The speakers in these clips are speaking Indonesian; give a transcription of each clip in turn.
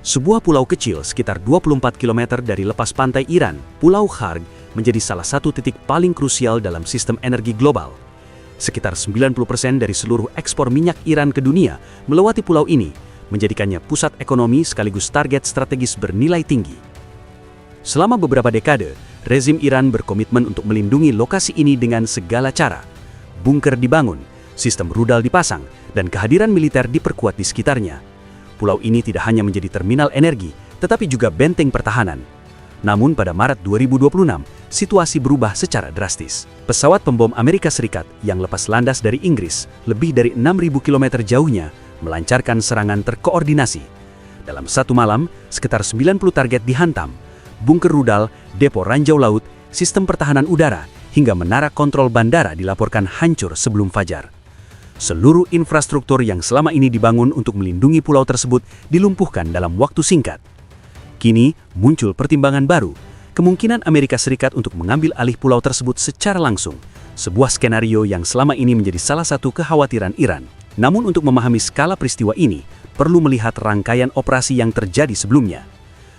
Sebuah pulau kecil sekitar 24 km dari lepas pantai Iran, Pulau Kharg menjadi salah satu titik paling krusial dalam sistem energi global. Sekitar 90% dari seluruh ekspor minyak Iran ke dunia melewati pulau ini, menjadikannya pusat ekonomi sekaligus target strategis bernilai tinggi. Selama beberapa dekade, rezim Iran berkomitmen untuk melindungi lokasi ini dengan segala cara. Bunker dibangun, sistem rudal dipasang, dan kehadiran militer diperkuat di sekitarnya. Pulau ini tidak hanya menjadi terminal energi, tetapi juga benteng pertahanan. Namun pada Maret 2026, situasi berubah secara drastis. Pesawat pembom Amerika Serikat yang lepas landas dari Inggris, lebih dari 6.000 km jauhnya, melancarkan serangan terkoordinasi. Dalam satu malam, sekitar 90 target dihantam. Bunker rudal, depo ranjau laut, sistem pertahanan udara, hingga menara kontrol bandara dilaporkan hancur sebelum fajar. Seluruh infrastruktur yang selama ini dibangun untuk melindungi pulau tersebut dilumpuhkan dalam waktu singkat. Kini muncul pertimbangan baru, kemungkinan Amerika Serikat untuk mengambil alih pulau tersebut secara langsung, sebuah skenario yang selama ini menjadi salah satu kekhawatiran Iran. Namun untuk memahami skala peristiwa ini, perlu melihat rangkaian operasi yang terjadi sebelumnya.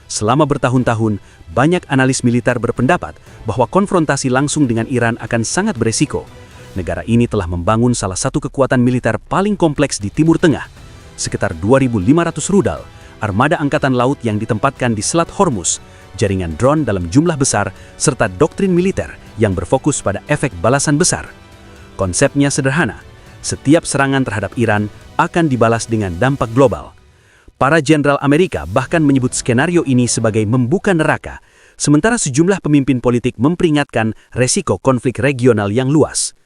Selama bertahun-tahun, banyak analis militer berpendapat bahwa konfrontasi langsung dengan Iran akan sangat beresiko. Negara ini telah membangun salah satu kekuatan militer paling kompleks di Timur Tengah, sekitar 2.500 rudal, armada angkatan laut yang ditempatkan di Selat Hormuz, jaringan drone dalam jumlah besar, serta doktrin militer yang berfokus pada efek balasan besar. Konsepnya sederhana, setiap serangan terhadap Iran akan dibalas dengan dampak global. Para jenderal Amerika bahkan menyebut skenario ini sebagai membuka neraka, sementara sejumlah pemimpin politik memperingatkan resiko konflik regional yang luas.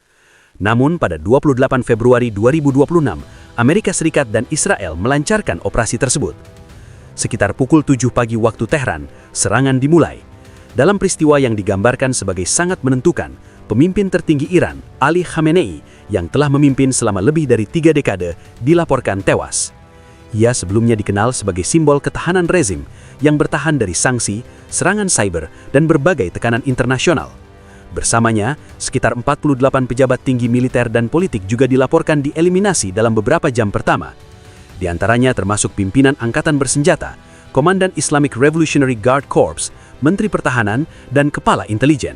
Namun pada 28 Februari 2026, Amerika Serikat dan Israel melancarkan operasi tersebut. Sekitar pukul 7 pagi waktu Tehran, serangan dimulai. Dalam peristiwa yang digambarkan sebagai sangat menentukan, pemimpin tertinggi Iran, Ali Khamenei, yang telah memimpin selama lebih dari 3 dekade, dilaporkan tewas. Ia sebelumnya dikenal sebagai simbol ketahanan rezim yang bertahan dari sanksi, serangan cyber, dan berbagai tekanan internasional. Bersamanya, sekitar 48 pejabat tinggi militer dan politik juga dilaporkan dieliminasi dalam beberapa jam pertama. Di antaranya termasuk pimpinan angkatan bersenjata, Komandan Islamic Revolutionary Guard Corps, Menteri Pertahanan, dan Kepala Intelijen.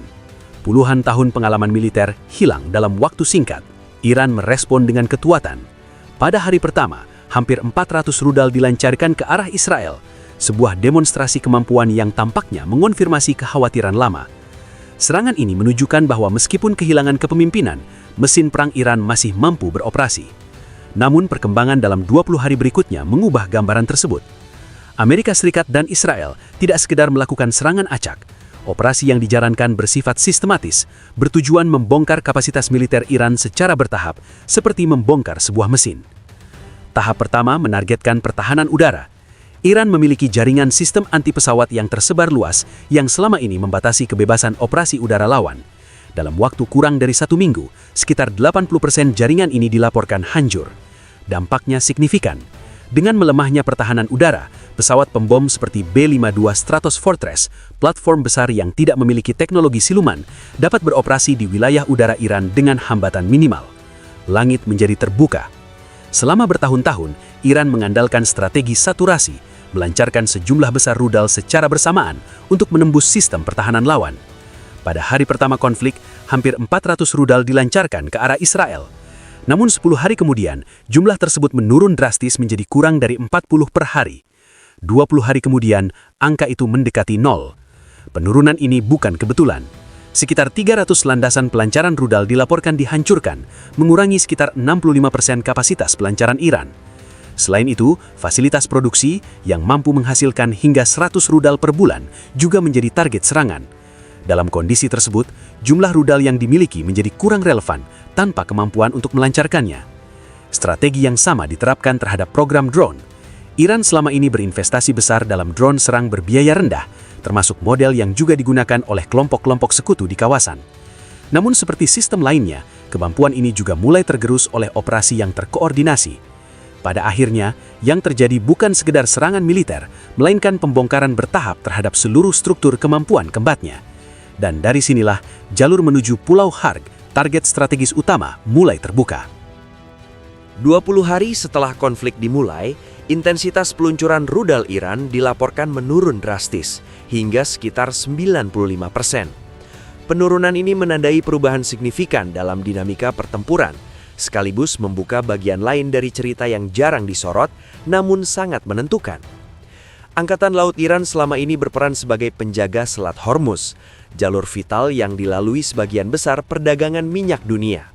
Puluhan tahun pengalaman militer hilang dalam waktu singkat. Iran merespon dengan ketuatan. Pada hari pertama, hampir 400 rudal dilancarkan ke arah Israel, sebuah demonstrasi kemampuan yang tampaknya mengonfirmasi kekhawatiran lama. Serangan ini menunjukkan bahwa meskipun kehilangan kepemimpinan, mesin perang Iran masih mampu beroperasi. Namun perkembangan dalam 20 hari berikutnya mengubah gambaran tersebut. Amerika Serikat dan Israel tidak sekedar melakukan serangan acak. Operasi yang dijalankan bersifat sistematis, bertujuan membongkar kapasitas militer Iran secara bertahap, seperti membongkar sebuah mesin. Tahap pertama menargetkan pertahanan udara. Iran memiliki jaringan sistem anti-pesawat yang tersebar luas yang selama ini membatasi kebebasan operasi udara lawan. Dalam waktu kurang dari 1 minggu, sekitar 80% jaringan ini dilaporkan hancur. Dampaknya signifikan. Dengan melemahnya pertahanan udara, pesawat pembom seperti B-52 Stratos Fortress, platform besar yang tidak memiliki teknologi siluman, dapat beroperasi di wilayah udara Iran dengan hambatan minimal. Langit menjadi terbuka. Selama bertahun-tahun, Iran mengandalkan strategi saturasi, melancarkan sejumlah besar rudal secara bersamaan untuk menembus sistem pertahanan lawan. Pada hari pertama konflik, hampir 400 rudal dilancarkan ke arah Israel. Namun 10 hari kemudian, jumlah tersebut menurun drastis menjadi kurang dari 40 per hari. 20 hari kemudian, angka itu mendekati 0. Penurunan ini bukan kebetulan. Sekitar 300 landasan pelancaran rudal dilaporkan dihancurkan, mengurangi sekitar 65% kapasitas pelancaran Iran. Selain itu, fasilitas produksi yang mampu menghasilkan hingga 100 rudal per bulan juga menjadi target serangan. Dalam kondisi tersebut, jumlah rudal yang dimiliki menjadi kurang relevan tanpa kemampuan untuk melancarkannya. Strategi yang sama diterapkan terhadap program drone. Iran selama ini berinvestasi besar dalam drone serang berbiaya rendah, termasuk model yang juga digunakan oleh kelompok-kelompok sekutu di kawasan. Namun seperti sistem lainnya, kemampuan ini juga mulai tergerus oleh operasi yang terkoordinasi. Pada akhirnya, yang terjadi bukan sekedar serangan militer, melainkan pembongkaran bertahap terhadap seluruh struktur kemampuan kembatnya. Dan dari sinilah, jalur menuju Pulau Kharg, target strategis utama, mulai terbuka. 20 hari setelah konflik dimulai, intensitas peluncuran rudal Iran dilaporkan menurun drastis, hingga sekitar 95%. Penurunan ini menandai perubahan signifikan dalam dinamika pertempuran, sekaligus membuka bagian lain dari cerita yang jarang disorot, namun sangat menentukan. Angkatan Laut Iran selama ini berperan sebagai penjaga Selat Hormuz, jalur vital yang dilalui sebagian besar perdagangan minyak dunia.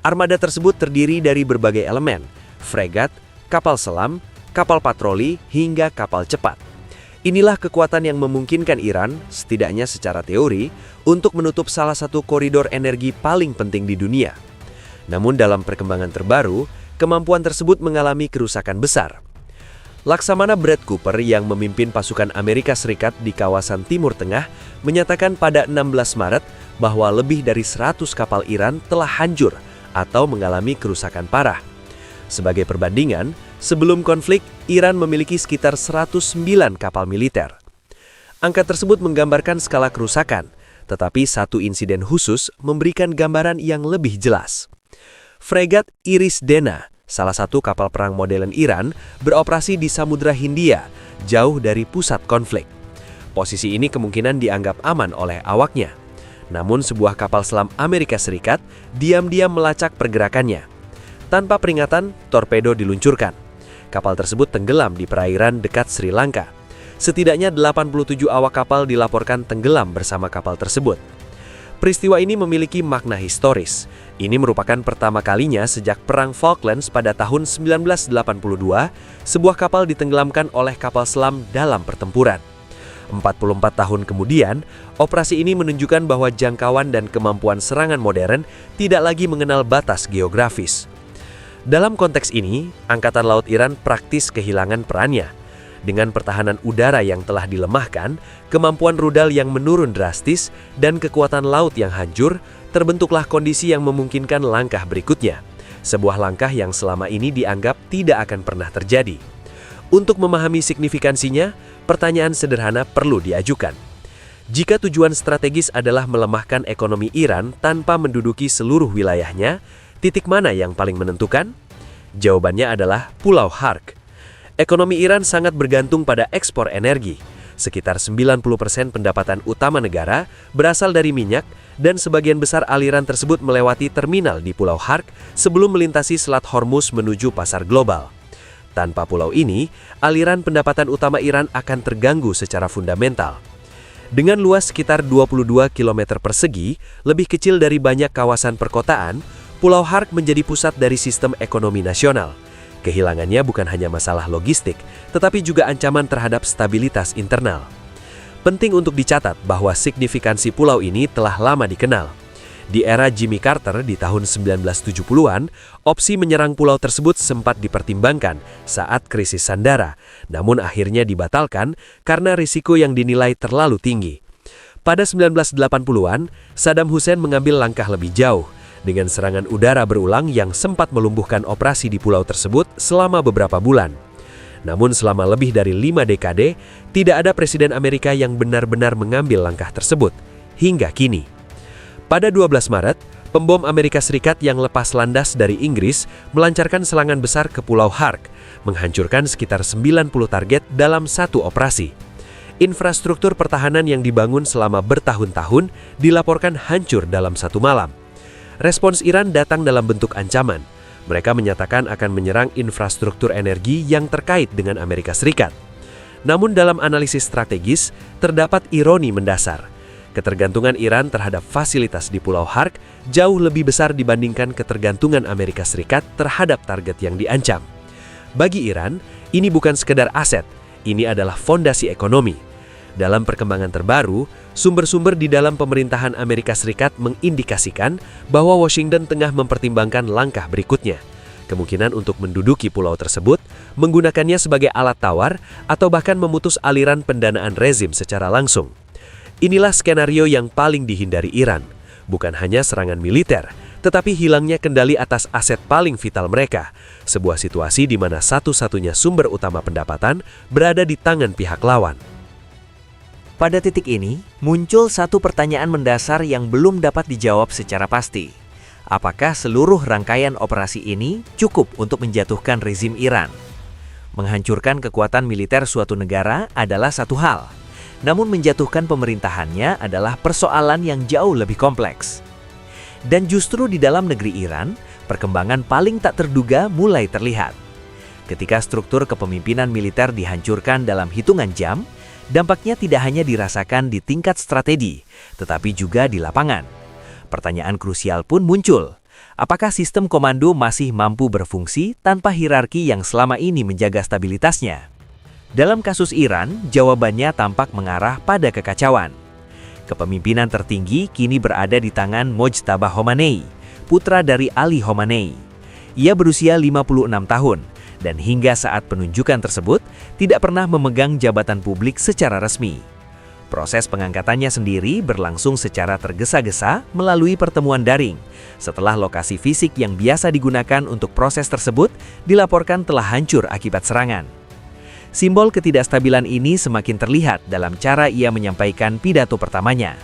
Armada tersebut terdiri dari berbagai elemen, fregat, kapal selam, kapal patroli, hingga kapal cepat. Inilah kekuatan yang memungkinkan Iran, setidaknya secara teori, untuk menutup salah satu koridor energi paling penting di dunia. Namun dalam perkembangan terbaru, kemampuan tersebut mengalami kerusakan besar. Laksamana Brad Cooper yang memimpin pasukan Amerika Serikat di kawasan Timur Tengah menyatakan pada 16 Maret bahwa lebih dari 100 kapal Iran telah hancur atau mengalami kerusakan parah. Sebagai perbandingan, sebelum konflik, Iran memiliki sekitar 109 kapal militer. Angka tersebut menggambarkan skala kerusakan, tetapi satu insiden khusus memberikan gambaran yang lebih jelas. Fregat Iris Dena, salah satu kapal perang modern Iran, beroperasi di Samudra Hindia, jauh dari pusat konflik. Posisi ini kemungkinan dianggap aman oleh awaknya. Namun sebuah kapal selam Amerika Serikat diam-diam melacak pergerakannya. Tanpa peringatan, torpedo diluncurkan. Kapal tersebut tenggelam di perairan dekat Sri Lanka. Setidaknya 87 awak kapal dilaporkan tenggelam bersama kapal tersebut. Peristiwa ini memiliki makna historis. Ini merupakan pertama kalinya sejak Perang Falklands pada tahun 1982, sebuah kapal ditenggelamkan oleh kapal selam dalam pertempuran. 44 tahun kemudian, operasi ini menunjukkan bahwa jangkauan dan kemampuan serangan modern tidak lagi mengenal batas geografis. Dalam konteks ini, Angkatan Laut Iran praktis kehilangan perannya. Dengan pertahanan udara yang telah dilemahkan, kemampuan rudal yang menurun drastis, dan kekuatan laut yang hancur, terbentuklah kondisi yang memungkinkan langkah berikutnya. Sebuah langkah yang selama ini dianggap tidak akan pernah terjadi. Untuk memahami signifikansinya, pertanyaan sederhana perlu diajukan. Jika tujuan strategis adalah melemahkan ekonomi Iran tanpa menduduki seluruh wilayahnya, titik mana yang paling menentukan? Jawabannya adalah Pulau Harg. Ekonomi Iran sangat bergantung pada ekspor energi. Sekitar 90% pendapatan utama negara berasal dari minyak, dan sebagian besar aliran tersebut melewati terminal di Pulau Harg sebelum melintasi Selat Hormuz menuju pasar global. Tanpa pulau ini, aliran pendapatan utama Iran akan terganggu secara fundamental. Dengan luas sekitar 22 km persegi, lebih kecil dari banyak kawasan perkotaan, Pulau Harg menjadi pusat dari sistem ekonomi nasional. Kehilangannya bukan hanya masalah logistik, tetapi juga ancaman terhadap stabilitas internal. Penting untuk dicatat bahwa signifikansi pulau ini telah lama dikenal. Di era Jimmy Carter di tahun 1970-an, opsi menyerang pulau tersebut sempat dipertimbangkan saat krisis sandara, namun akhirnya dibatalkan karena risiko yang dinilai terlalu tinggi. Pada 1980-an, Saddam Hussein mengambil langkah lebih jauh, dengan serangan udara berulang yang sempat melumpuhkan operasi di pulau tersebut selama beberapa bulan. Namun selama lebih dari 5 dekade, tidak ada presiden Amerika yang benar-benar mengambil langkah tersebut, hingga kini. Pada 12 Maret, pembom Amerika Serikat yang lepas landas dari Inggris melancarkan serangan besar ke Pulau Harg, menghancurkan sekitar 90 target dalam satu operasi. Infrastruktur pertahanan yang dibangun selama bertahun-tahun dilaporkan hancur dalam satu malam. Respons Iran datang dalam bentuk ancaman. Mereka menyatakan akan menyerang infrastruktur energi yang terkait dengan Amerika Serikat. Namun dalam analisis strategis, terdapat ironi mendasar. Ketergantungan Iran terhadap fasilitas di Pulau Harg jauh lebih besar dibandingkan ketergantungan Amerika Serikat terhadap target yang diancam. Bagi Iran, ini bukan sekedar aset, ini adalah fondasi ekonomi. Dalam perkembangan terbaru, sumber-sumber di dalam pemerintahan Amerika Serikat mengindikasikan bahwa Washington tengah mempertimbangkan langkah berikutnya. Kemungkinan untuk menduduki pulau tersebut, menggunakannya sebagai alat tawar, atau bahkan memutus aliran pendanaan rezim secara langsung. Inilah skenario yang paling dihindari Iran, bukan hanya serangan militer, tetapi hilangnya kendali atas aset paling vital mereka, sebuah situasi di mana satu-satunya sumber utama pendapatan berada di tangan pihak lawan. Pada titik ini, muncul satu pertanyaan mendasar yang belum dapat dijawab secara pasti. Apakah seluruh rangkaian operasi ini cukup untuk menjatuhkan rezim Iran? Menghancurkan kekuatan militer suatu negara adalah satu hal, namun menjatuhkan pemerintahannya adalah persoalan yang jauh lebih kompleks. Dan justru di dalam negeri Iran, perkembangan paling tak terduga mulai terlihat. Ketika struktur kepemimpinan militer dihancurkan dalam hitungan jam, dampaknya tidak hanya dirasakan di tingkat strategi, tetapi juga di lapangan. Pertanyaan krusial pun muncul. Apakah sistem komando masih mampu berfungsi tanpa hierarki yang selama ini menjaga stabilitasnya? Dalam kasus Iran, jawabannya tampak mengarah pada kekacauan. Kepemimpinan tertinggi kini berada di tangan Mojtaba Khomeini, putra dari Ali Khomeini. Ia berusia 56 tahun, dan hingga saat penunjukan tersebut tidak pernah memegang jabatan publik secara resmi. Proses pengangkatannya sendiri berlangsung secara tergesa-gesa melalui pertemuan daring, setelah lokasi fisik yang biasa digunakan untuk proses tersebut dilaporkan telah hancur akibat serangan. Simbol ketidakstabilan ini semakin terlihat dalam cara ia menyampaikan pidato pertamanya.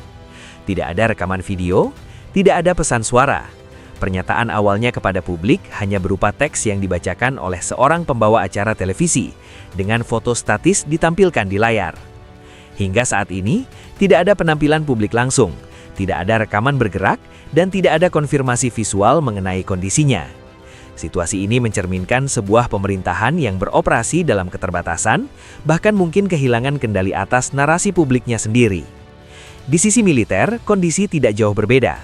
Tidak ada rekaman video, tidak ada pesan suara. Pernyataan awalnya kepada publik hanya berupa teks yang dibacakan oleh seorang pembawa acara televisi, dengan foto statis ditampilkan di layar. Hingga saat ini, tidak ada penampilan publik langsung, tidak ada rekaman bergerak, dan tidak ada konfirmasi visual mengenai kondisinya. Situasi ini mencerminkan sebuah pemerintahan yang beroperasi dalam keterbatasan, bahkan mungkin kehilangan kendali atas narasi publiknya sendiri. Di sisi militer, kondisi tidak jauh berbeda.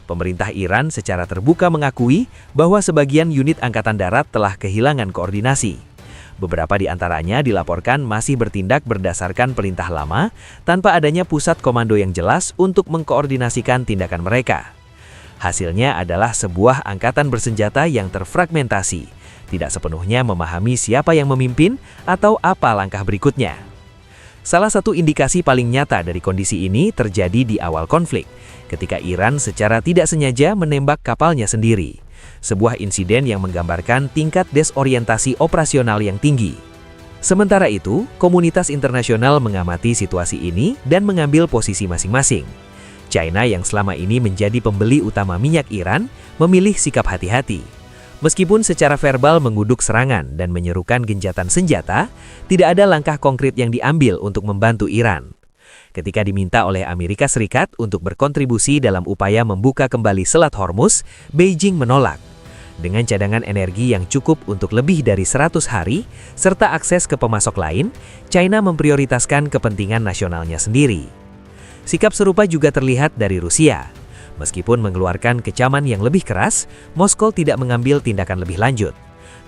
Pemerintah Iran secara terbuka mengakui bahwa sebagian unit angkatan darat telah kehilangan koordinasi. Beberapa di antaranya dilaporkan masih bertindak berdasarkan perintah lama tanpa adanya pusat komando yang jelas untuk mengkoordinasikan tindakan mereka. Hasilnya adalah sebuah angkatan bersenjata yang terfragmentasi, tidak sepenuhnya memahami siapa yang memimpin atau apa langkah berikutnya. Salah satu indikasi paling nyata dari kondisi ini terjadi di awal konflik, ketika Iran secara tidak sengaja menembak kapalnya sendiri. Sebuah insiden yang menggambarkan tingkat desorientasi operasional yang tinggi. Sementara itu, komunitas internasional mengamati situasi ini dan mengambil posisi masing-masing. China yang selama ini menjadi pembeli utama minyak Iran, memilih sikap hati-hati. Meskipun secara verbal mengguduk serangan dan menyerukan gencatan senjata, tidak ada langkah konkret yang diambil untuk membantu Iran. Ketika diminta oleh Amerika Serikat untuk berkontribusi dalam upaya membuka kembali Selat Hormuz, Beijing menolak. Dengan cadangan energi yang cukup untuk lebih dari 100 hari, serta akses ke pemasok lain, China memprioritaskan kepentingan nasionalnya sendiri. Sikap serupa juga terlihat dari Rusia. Meskipun mengeluarkan kecaman yang lebih keras, Moskow tidak mengambil tindakan lebih lanjut.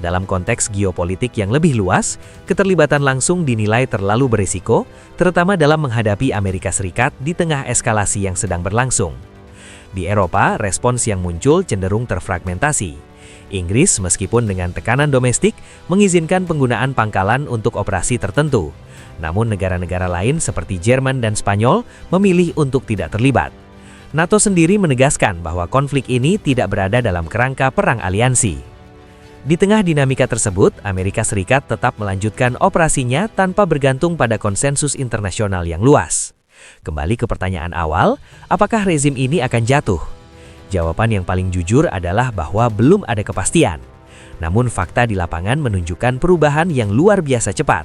Dalam konteks geopolitik yang lebih luas, keterlibatan langsung dinilai terlalu berisiko, terutama dalam menghadapi Amerika Serikat di tengah eskalasi yang sedang berlangsung. Di Eropa, respons yang muncul cenderung terfragmentasi. Inggris, meskipun dengan tekanan domestik, mengizinkan penggunaan pangkalan untuk operasi tertentu. Namun negara-negara lain seperti Jerman dan Spanyol memilih untuk tidak terlibat. NATO sendiri menegaskan bahwa konflik ini tidak berada dalam kerangka perang aliansi. Di tengah dinamika tersebut, Amerika Serikat tetap melanjutkan operasinya tanpa bergantung pada konsensus internasional yang luas. Kembali ke pertanyaan awal, apakah rezim ini akan jatuh? Jawaban yang paling jujur adalah bahwa belum ada kepastian. Namun fakta di lapangan menunjukkan perubahan yang luar biasa cepat.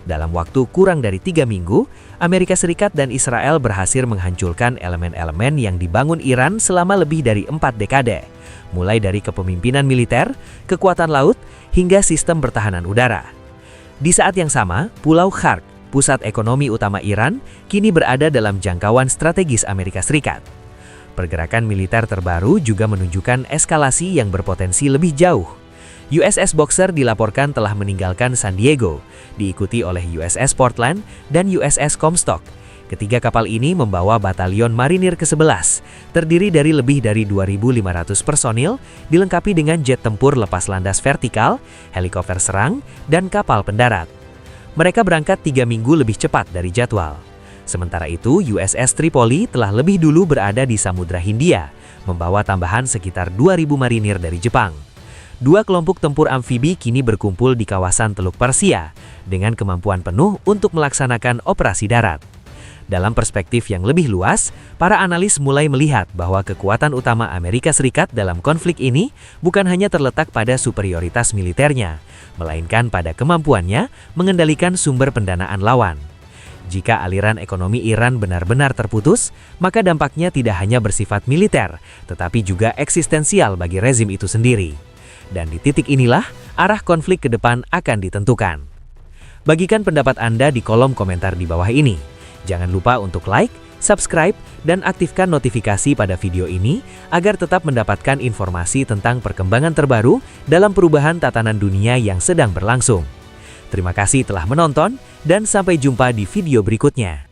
Dalam waktu kurang dari 3 minggu, Amerika Serikat dan Israel berhasil menghancurkan elemen-elemen yang dibangun Iran selama lebih dari 4 dekade. Mulai dari kepemimpinan militer, kekuatan laut, hingga sistem pertahanan udara. Di saat yang sama, Pulau Kharg, pusat ekonomi utama Iran, kini berada dalam jangkauan strategis Amerika Serikat. Pergerakan militer terbaru juga menunjukkan eskalasi yang berpotensi lebih jauh. USS Boxer dilaporkan telah meninggalkan San Diego, diikuti oleh USS Portland dan USS Comstock. Ketiga kapal ini membawa batalion marinir ke-11, terdiri dari lebih dari 2.500 personil, dilengkapi dengan jet tempur lepas landas vertikal, helikopter serang, dan kapal pendarat. Mereka berangkat 3 minggu lebih cepat dari jadwal. Sementara itu, USS Tripoli telah lebih dulu berada di Samudra Hindia, membawa tambahan sekitar 2.000 marinir dari Jepang. 2 kelompok tempur amfibi kini berkumpul di kawasan Teluk Persia, dengan kemampuan penuh untuk melaksanakan operasi darat. Dalam perspektif yang lebih luas, para analis mulai melihat bahwa kekuatan utama Amerika Serikat dalam konflik ini bukan hanya terletak pada superioritas militernya, melainkan pada kemampuannya mengendalikan sumber pendanaan lawan. Jika aliran ekonomi Iran benar-benar terputus, maka dampaknya tidak hanya bersifat militer, tetapi juga eksistensial bagi rezim itu sendiri. Dan di titik inilah, arah konflik ke depan akan ditentukan. Bagikan pendapat Anda di kolom komentar di bawah ini. Jangan lupa untuk like, subscribe, dan aktifkan notifikasi pada video ini agar tetap mendapatkan informasi tentang perkembangan terbaru dalam perubahan tatanan dunia yang sedang berlangsung. Terima kasih telah menonton, dan sampai jumpa di video berikutnya.